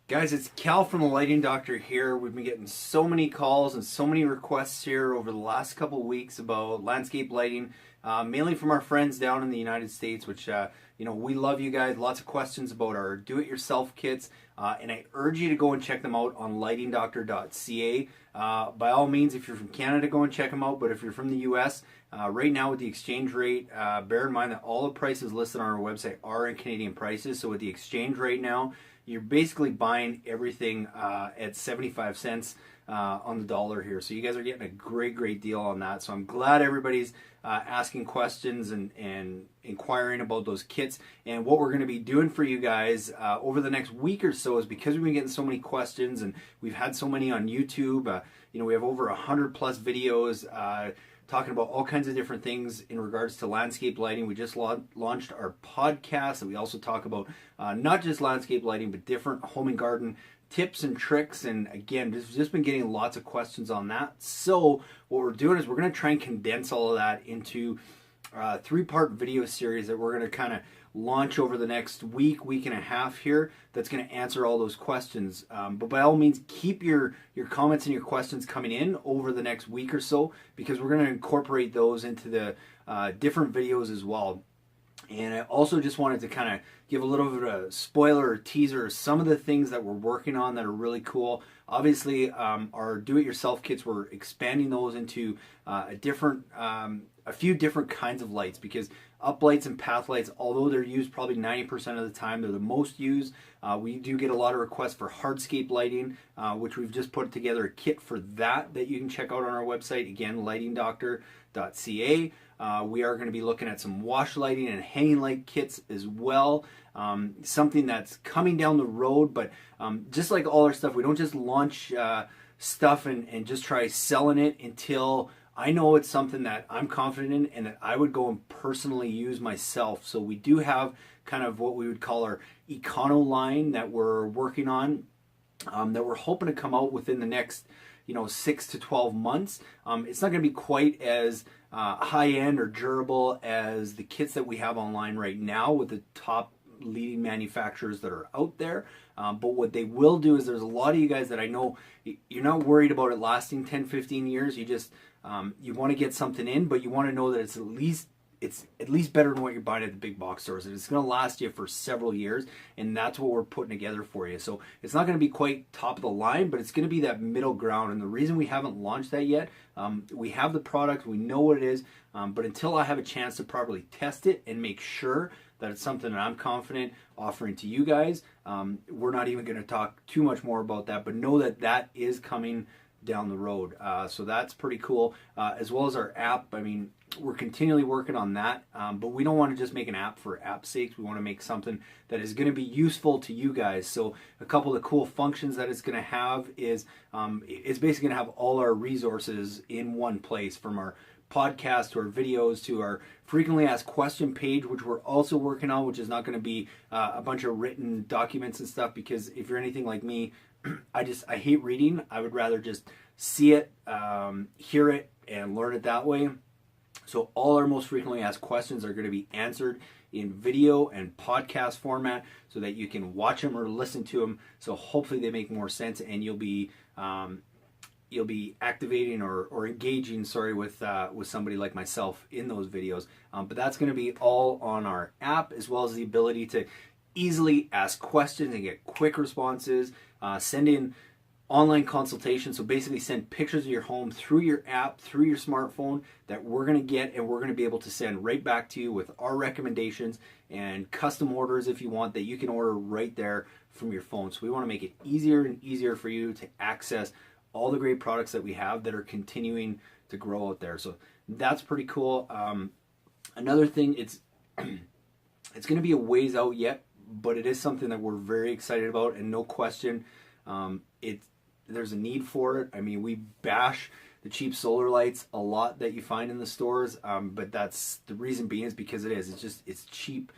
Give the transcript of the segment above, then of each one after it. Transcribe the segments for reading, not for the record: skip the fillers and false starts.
Guys, it's Cal from the Lighting Doctor here. We've been getting so many calls and so many requests here over the last couple of weeks about landscape lighting, mainly from our friends down in the United States, which, we love you guys. Lots of questions about our do-it-yourself kits, and I urge you to go and check them out on lightingdoctor.ca. By all means, if you're from Canada, go and check them out, but if you're from the US, right now with the exchange rate, bear in mind that all the prices listed on our website are in Canadian prices, so with the exchange rate now, you're basically buying everything at 75 cents on the dollar here. So you guys are getting a great deal on that. So I'm glad everybody's asking questions and inquiring about those kits. And what we're going to be doing for you guys over the next week or so is, because we've been getting so many questions and we've had so many on YouTube, we have over 100 plus videos talking about all kinds of different things in regards to landscape lighting. We just launched our podcast, and we also talk about not just landscape lighting, but different home and garden tips and tricks. And again, just been getting lots of questions on that. So what we're doing is we're going to try and condense all of that into a 3-part video series that we're going to kind of launch over the next week and a half here, that's going to answer all those questions. But by all means, keep your comments and your questions coming in over the next week or so, because we're going to incorporate those into the different videos as well. And I also just wanted to kind of give a little bit of a spoiler or teaser of some of the things that we're working on that are really cool. Obviously, our do-it-yourself kits, we're expanding those into a few different kinds of lights, because uplights and path lights, although they're used probably 90% of the time, they're the most used. We do get a lot of requests for hardscape lighting, which we've just put together a kit for that you can check out on our website. Again, lightingdoctor.ca. We are going to be looking at some wash lighting and hanging light kits as well. Something that's coming down the road, but just like all our stuff, we don't just launch stuff and just try selling it until I know it's something that I'm confident in and that I would go and personally use myself. So we do have kind of what we would call our Econo line that we're working on, that we're hoping to come out within the next 6 to 12 months. It's not going to be quite as high-end or durable as the kits that we have online right now with the top leading manufacturers that are out there. But what they will do is, there's a lot of you guys that I know, you're not worried about it lasting 10, 15 years. You just, you want to get something in, but you want to know that it's at least better than what you're buying at the big box stores. And it's going to last you for several years, and that's what we're putting together for you. So it's not going to be quite top of the line, but it's going to be that middle ground. And the reason we haven't launched that yet, we have the product, we know what it is, but until I have a chance to properly test it and make sure that it's something that I'm confident offering to you guys, we're not even going to talk too much more about that, but know that that is coming down the road. So that's pretty cool, as well as our app. I mean, we're continually working on that, but we don't want to just make an app for app's sake. We want to make something that is going to be useful to you guys. So a couple of the cool functions that it's going to have is, it's basically going to have all our resources in one place, from our podcast to our videos to our frequently asked question page, which we're also working on, which is not going to be a bunch of written documents and stuff, because if you're anything like me, I hate reading. I would rather just see it, hear it, and learn it that way. So all our most frequently asked questions are going to be answered in video and podcast format, so that you can watch them or listen to them. So hopefully they make more sense, and you'll be activating or engaging, with somebody like myself in those videos. But that's going to be all on our app, as well as the ability to easily ask questions and get quick responses. Send in online consultation. So basically send pictures of your home through your app, through your smartphone, that we're going to get, and we're going to be able to send right back to you with our recommendations and custom orders, if you want, that you can order right there from your phone. So we want to make it easier and easier for you to access all the great products that we have that are continuing to grow out there. So that's pretty cool. Another thing, it's going to be a ways out yet, but it is something that we're very excited about, and no question, there's a need for it. I mean, we bash the cheap solar lights a lot that you find in the stores, but that's the reason being is because it's cheap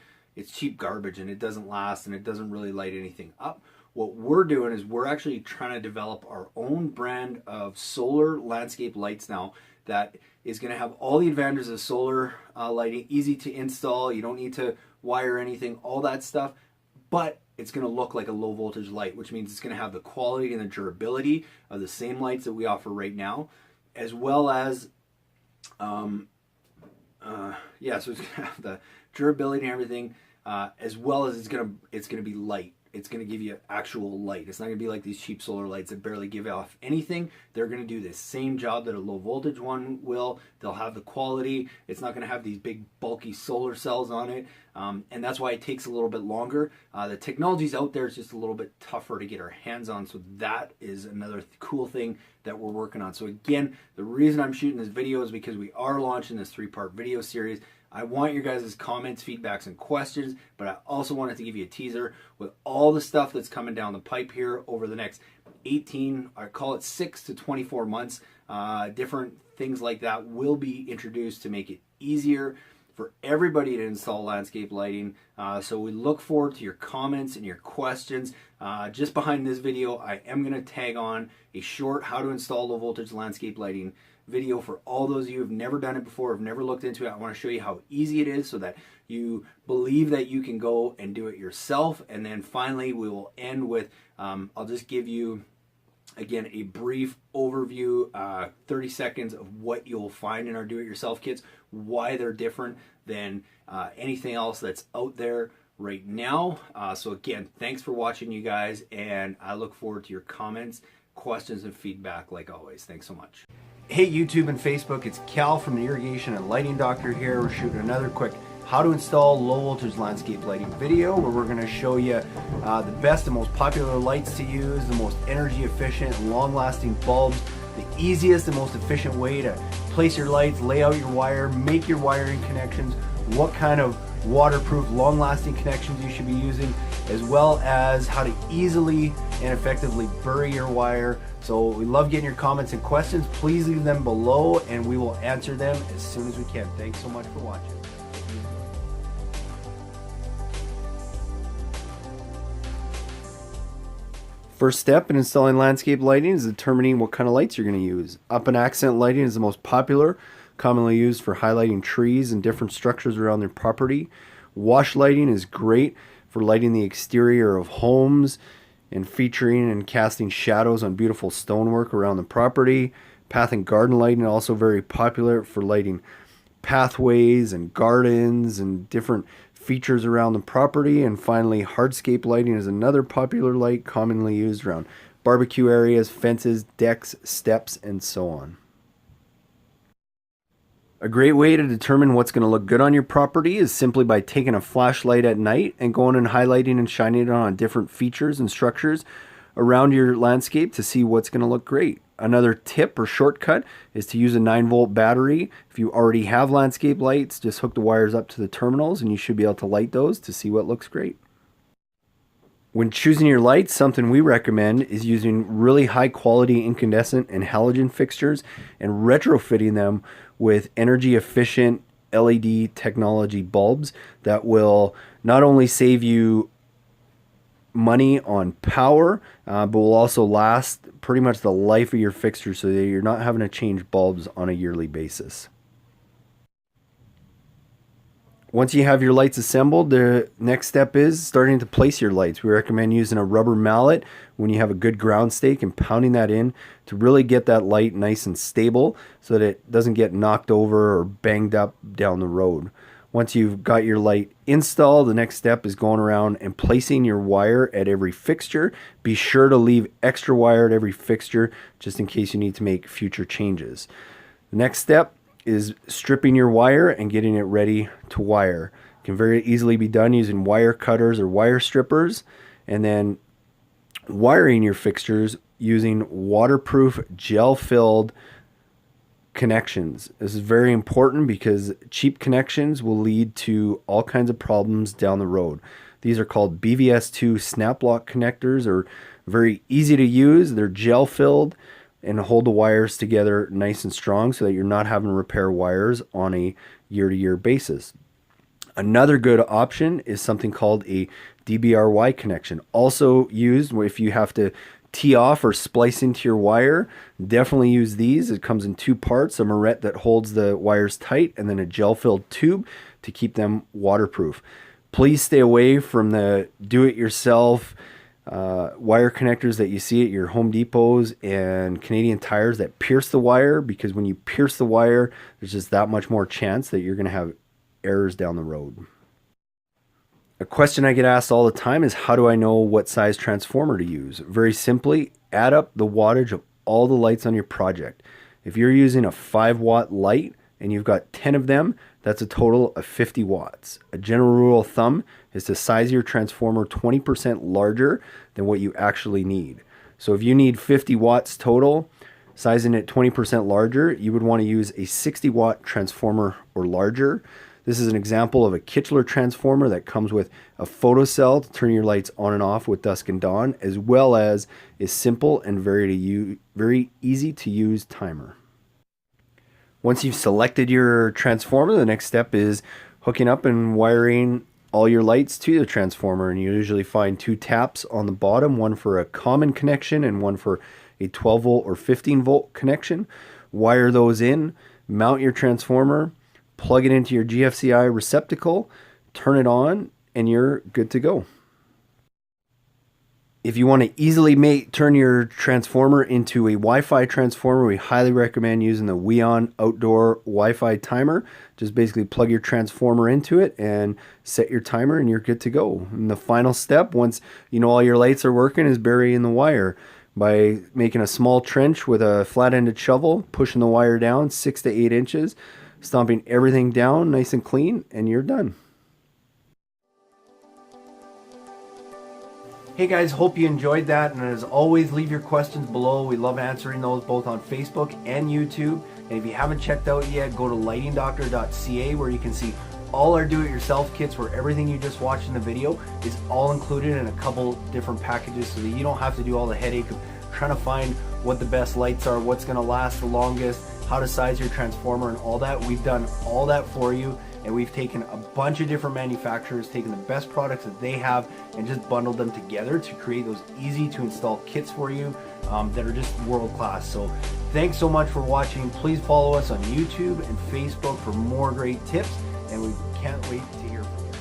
garbage, and it doesn't last, and it doesn't really light anything up. What we're doing is we're actually trying to develop our own brand of solar landscape lights now, that is going to have all the advantages of solar lighting, easy to install, you don't need to wire anything, all that stuff, but it's going to look like a low voltage light, which means it's going to have the quality and the durability of the same lights that we offer right now, as well as so it's going to have the durability and everything, as well as it's going to be light. It's going to give you actual light. It's not going to be like these cheap solar lights that barely give off anything. They're going to do the same job that a low voltage one will. They'll have the quality. It's not going to have these big bulky solar cells on it. And that's why it takes a little bit longer. The technology's out there. It's just a little bit tougher to get our hands on. So that is another cool thing that we're working on. So again, the reason I'm shooting this video is because we are launching this 3-part video series. I want your guys' comments, feedbacks, and questions, but I also wanted to give you a teaser with all the stuff that's coming down the pipe here over the next 18, I call it 6 to 24 months. Different things like that will be introduced to make it easier for everybody to install landscape lighting. So we look forward to your comments and your questions. Just behind this video, I am going to tag on a short how to install low voltage landscape lighting video for all those of you who've never done it before, have never looked into it. I want to show you how easy it is so that you believe that you can go and do it yourself. And then finally, we will end with, I'll just give you, again, a brief overview, 30 seconds of what you'll find in our do-it-yourself kits, why they're different than anything else that's out there right now. So again, thanks for watching, you guys, and I look forward to your comments, questions, and feedback like always. Thanks so much. Hey YouTube and Facebook, it's Cal from the Irrigation and Lighting Doctor here. We're shooting another quick how to install low voltage landscape lighting video where we're going to show you the best and most popular lights to use, the most energy efficient, long lasting bulbs, the easiest and most efficient way to place your lights, lay out your wire, make your wiring connections, what kind of waterproof, long lasting connections you should be using, as well as how to easily and effectively bury your wire. So we love getting your comments and questions. Please leave them below and we will answer them as soon as we can. Thanks so much for watching. First step in installing landscape lighting is determining what kind of lights you're going to use. Up and accent lighting is the most popular, commonly used for highlighting trees and different structures around their property. Wash lighting is great for lighting the exterior of homes and featuring and casting shadows on beautiful stonework around the property. Path and garden lighting also very popular for lighting pathways and gardens and different features around the property. And finally, hardscape lighting is another popular light commonly used around barbecue areas, fences, decks, steps, and so on. A great way to determine what's going to look good on your property is simply by taking a flashlight at night and going and highlighting and shining it on different features and structures around your landscape to see what's going to look great. Another tip or shortcut is to use a 9-volt battery. If you already have landscape lights, just hook the wires up to the terminals and you should be able to light those to see what looks great. When choosing your lights, something we recommend is using really high quality incandescent and halogen fixtures and retrofitting them with energy efficient LED technology bulbs that will not only save you money on power, but will also last pretty much the life of your fixture so that you're not having to change bulbs on a yearly basis. Once you have your lights assembled, the next step is starting to place your lights. We recommend using a rubber mallet when you have a good ground stake and pounding that in to really get that light nice and stable so that it doesn't get knocked over or banged up down the road. Once you've got your light installed, the next step is going around and placing your wire at every fixture. Be sure to leave extra wire at every fixture just in case you need to make future changes. The next step is stripping your wire and getting it ready to wire. It can very easily be done using wire cutters or wire strippers, and then wiring your fixtures using waterproof gel-filled connections. This is very important because cheap connections will lead to all kinds of problems down the road. These are called BVS2 snap lock connectors, are very easy to use. They're gel-filled and hold the wires together nice and strong so that you're not having to repair wires on a year-to-year basis. Another good option is something called a DBRY connection. Also used if you have to tee off or splice into your wire. Definitely use these. It comes in 2 parts, a moret that holds the wires tight and then a gel-filled tube to keep them waterproof. Please stay away from the do-it-yourself wire connectors that you see at your Home Depots and Canadian Tires that pierce the wire, because when you pierce the wire, there's just that much more chance that you're going to have errors down the road. A question I get asked all the time is, how do I know what size transformer to use? Very simply, add up the wattage of all the lights on your project. If you're using a 5-watt light and you've got 10 of them, that's a total of 50 watts. A general rule of thumb is to size your transformer 20% larger than what you actually need. So if you need 50 watts total, sizing it 20% larger, you would want to use a 60-watt transformer or larger. This is an example of a Kichler transformer that comes with a photocell to turn your lights on and off with dusk and dawn, as well as a simple and very easy to use timer. Once you've selected your transformer, the next step is hooking up and wiring all your lights to the transformer. And you usually find 2 taps on the bottom, one for a common connection and one for a 12 volt or 15 volt connection. Wire those in, mount your transformer, plug it into your GFCI receptacle, turn it on, and you're good to go. If you want to easily turn your transformer into a Wi-Fi transformer, we highly recommend using the Weon Outdoor Wi-Fi Timer. Just basically plug your transformer into it and set your timer, and you're good to go. And the final step, once you know all your lights are working, is burying the wire by making a small trench with a flat-ended shovel, pushing the wire down 6 to 8 inches, stomping everything down nice and clean, and you're done. Hey guys, hope you enjoyed that, and as always, leave your questions below. We love answering those both on Facebook and YouTube. And if you haven't checked out yet, go to lightingdoctor.ca, where you can see all our do-it-yourself kits, where everything you just watched in the video is all included in a couple different packages, so that you don't have to do all the headache of trying to find what the best lights are, what's going to last the longest, how to size your transformer, and all that. We've done all that for you, and we've taken a bunch of different manufacturers, taken the best products that they have, and just bundled them together to create those easy to install kits for you that are just world class. So thanks so much for watching. Please follow us on YouTube and Facebook for more great tips, and we can't wait to hear from you.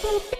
Thanks.